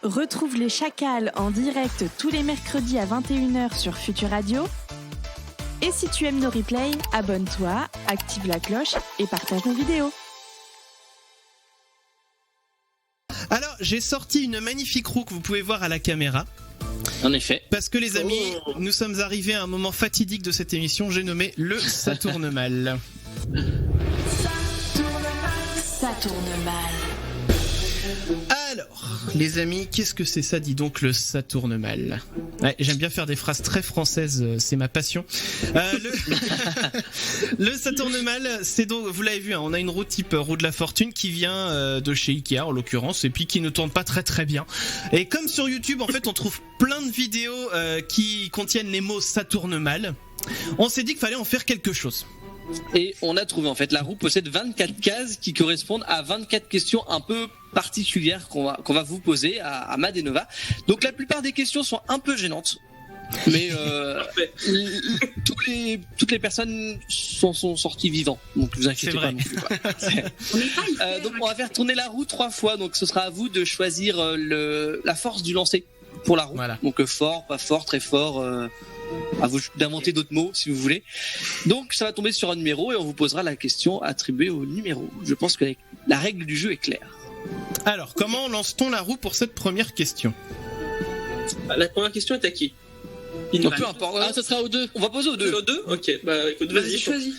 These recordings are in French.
Retrouve les Chacals en direct tous les mercredis à 21h sur Futur Radio. Et si tu aimes nos replays, abonne-toi, active la cloche et partage nos vidéos. Alors, j'ai sorti une magnifique roue que vous pouvez voir à la caméra. En effet. Parce que les amis, nous sommes arrivés à un moment fatidique de cette émission, j'ai nommé le Ça tourne mal. Ça tourne mal. Alors, les amis, qu'est-ce que c'est ça, dis donc, le ça tourne mal? Ouais, j'aime bien faire des phrases très françaises, c'est ma passion. Le ça tourne mal, c'est donc, vous l'avez vu, hein, on a une roue type roue de la fortune qui vient de chez Ikea en l'occurrence, et puis qui ne tourne pas très très bien. Et comme sur YouTube, en fait, on trouve plein de vidéos qui contiennent les mots ça tourne mal. On s'est dit qu'il fallait en faire quelque chose. Et on a trouvé, en fait, la roue possède 24 cases qui correspondent à 24 questions un peu particulières qu'on va vous poser à Mad et Nova. Donc la plupart des questions sont un peu gênantes. Mais toutes les personnes sont sorties vivants. Donc vous inquiétez pas non plus. Donc on va faire tourner la roue 3 fois. Donc ce sera à vous de choisir la force du lancer pour la roue. Voilà. Donc fort, pas fort, très fort. À vous d'inventer d'autres mots si vous voulez. Donc ça va tomber sur un numéro et on vous posera la question attribuée au numéro. Je pense que la règle du jeu est claire. Alors, comment lance-t-on la roue pour cette première question? La première question est à qui? Peu importe. Ah, ça sera aux deux. On va poser aux deux. Aux deux? Ok, bah écoute, vas-y. Choisis.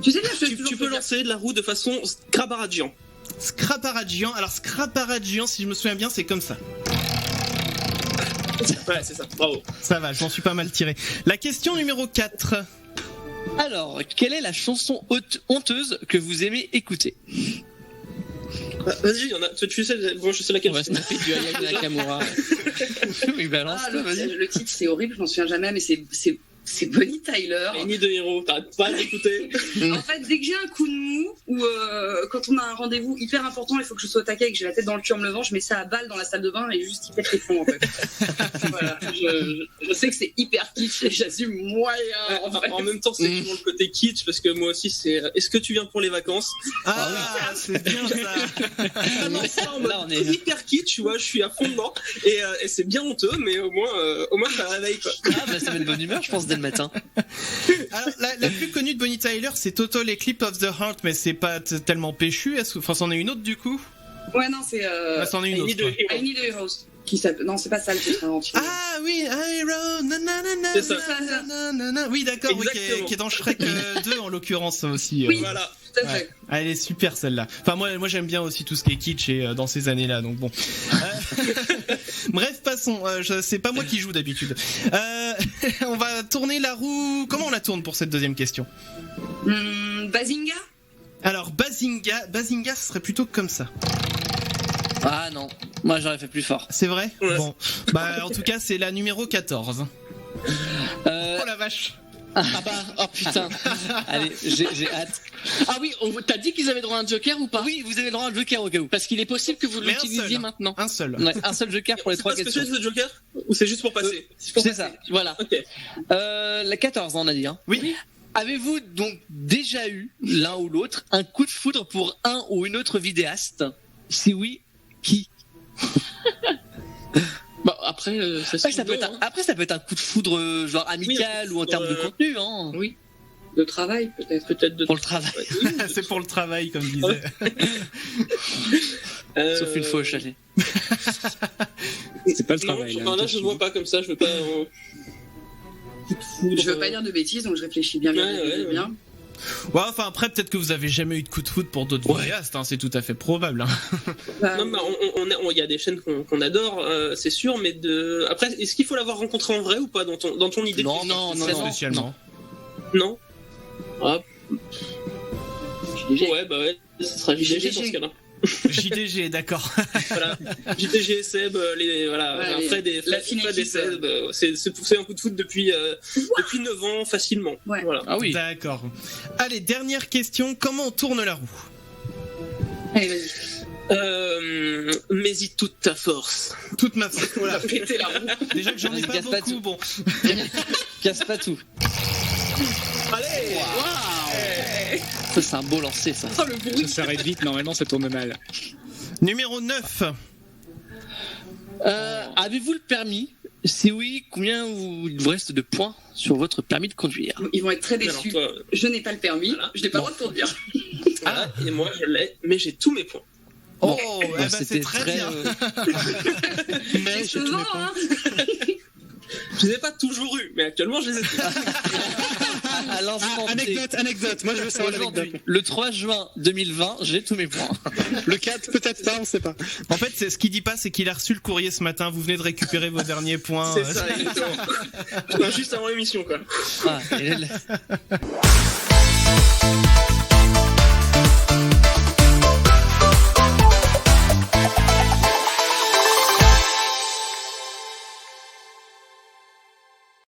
Tu sais bien, tu peux lancer de la roue de façon Scraparagian. Scraparagian. Alors Scraparagian, si je me souviens bien, c'est comme ça. Ouais, c'est ça, bravo. Ça va, je m'en suis pas mal tiré. La question numéro 4. Alors, quelle est la chanson honteuse que vous aimez écouter? Vas-y, tu sais, bon, je sais laquelle. On va se taper du Aya Nakamura. Oui, balance, vas-y. Le titre, c'est horrible, je m'en souviens jamais, mais c'est Bonnie Tyler. Et ni de héros, t'arrêtes pas d'écouter. En fait, dès que j'ai un coup de mou, ou quand on a un rendez-vous hyper important, il faut que je sois au taquet et que j'ai la tête dans le cul en me levant, je mets ça à balle dans la salle de bain et juste il pète les plombs en fait. Voilà, je sais que c'est hyper kitsch et j'assume moyen. En même temps, c'est toujours le côté kitsch parce que moi aussi, c'est est-ce que tu viens pour les vacances? Ah oui, c'est bien ça. Non, ça, on est hyper kitsch, tu vois, je suis à fond dedans et c'est bien honteux, mais au moins ça réveille quoi. Ah bah ça met de bonne humeur, je pense, dès le matin. Alors, la plus connue de Bonnie Tyler, c'est Total Eclipse of the Heart, mais c'est pas tellement péchu. Enfin, c'en est une autre du coup? Ouais, non, c'est. c'en est une autre. I Need a Heroes. Non, c'est pas ça le titre. Ah oui, Hero, nanana. C'est ça. Oui, d'accord, oui, qui est dans Shrek 2 en l'occurrence aussi. Oui, voilà. Tout à fait. Elle est super celle-là. Enfin moi j'aime bien aussi tout ce qui est kitsch et dans ces années-là, donc bon. Bref, passons. C'est pas moi qui joue d'habitude. On va tourner la roue. Comment on la tourne pour cette deuxième question? Bazinga. Alors Bazinga, ce serait plutôt comme ça. Ah non, moi j'aurais fait plus fort. C'est vrai? Ouais. Bon, bah en tout cas c'est la numéro 14. Oh la vache. Ah bah, oh putain. Allez, j'ai hâte. Ah oui, t'as dit qu'ils avaient droit à un joker ou pas? Oui, vous avez droit à un joker au cas où. Parce qu'il est possible que vous l'utilisiez maintenant. Un seul. Ouais, un seul joker pour les 3 questions. C'est ce joker? Ou c'est juste pour passer? C'est ça, voilà. Ok. La 14, on a dit. Hein. Oui. Avez-vous donc déjà eu, l'un ou l'autre, un coup de foudre pour un ou une autre vidéaste? Si oui, qui? Bah après, ça peut être un coup de foudre genre amical ou en termes de contenu, hein. Oui. De travail, peut-être. Pour le travail. C'est pour le travail, comme disait. Sauf une fauche, allez. C'est pas le travail. Là, je ne vois pas comme ça. Je veux pas. Je veux pas dire de bêtises, donc je réfléchis bien. Ouais, enfin après peut-être que vous avez jamais eu de coup de foudre pour d'autres vidéastes, hein, c'est tout à fait probable. Hein. Non, mais il y a des chaînes qu'on adore, c'est sûr, mais après, est-ce qu'il faut l'avoir rencontré en vrai ou pas dans ton idée? Non, spécialement. Non. Ah. JDG. Ouais, bah ouais, ce sera JDG dans ce cas-là. JDG, d'accord. Voilà. JDG, Seb, Fred et Seb, c'est poussé un coup de foot depuis 9 ans facilement. Ouais. Voilà. Ah oui. D'accord. Allez, dernière question, comment on tourne la roue? Allez, vas-y. Mais-y toute ta force. Toute ma force, voilà. Péter la roue. Déjà que j'en ai pas Casse pas beaucoup, tout. bon. Casse pas tout. Allez. Ça, c'est un beau lancer, ça. Oh, le bruit. Ça s'arrête vite, normalement ça tourne mal. Numéro 9. Avez-vous le permis ? Si oui, combien il vous reste de points sur votre permis de conduire ? Ils vont être très déçus. Alors, toi, je n'ai pas le permis, je n'ai pas le droit de conduire. Voilà, et moi je l'ai, mais j'ai tous mes points. Oh, c'était c'est très bien. Mais j'ai tous mes points. Je les ai pas toujours eu, mais actuellement je les ai tous. À l'instant Anecdote. Moi, je veux savoir l'anecdote. Le 3 juin 2020, j'ai tous mes points. Le 4, peut-être pas, on sait pas. En fait, ce qu'il dit pas, c'est qu'il a reçu le courrier ce matin. Vous venez de récupérer vos derniers points. C'est ça, exactement. Juste avant l'émission, quoi. Ah,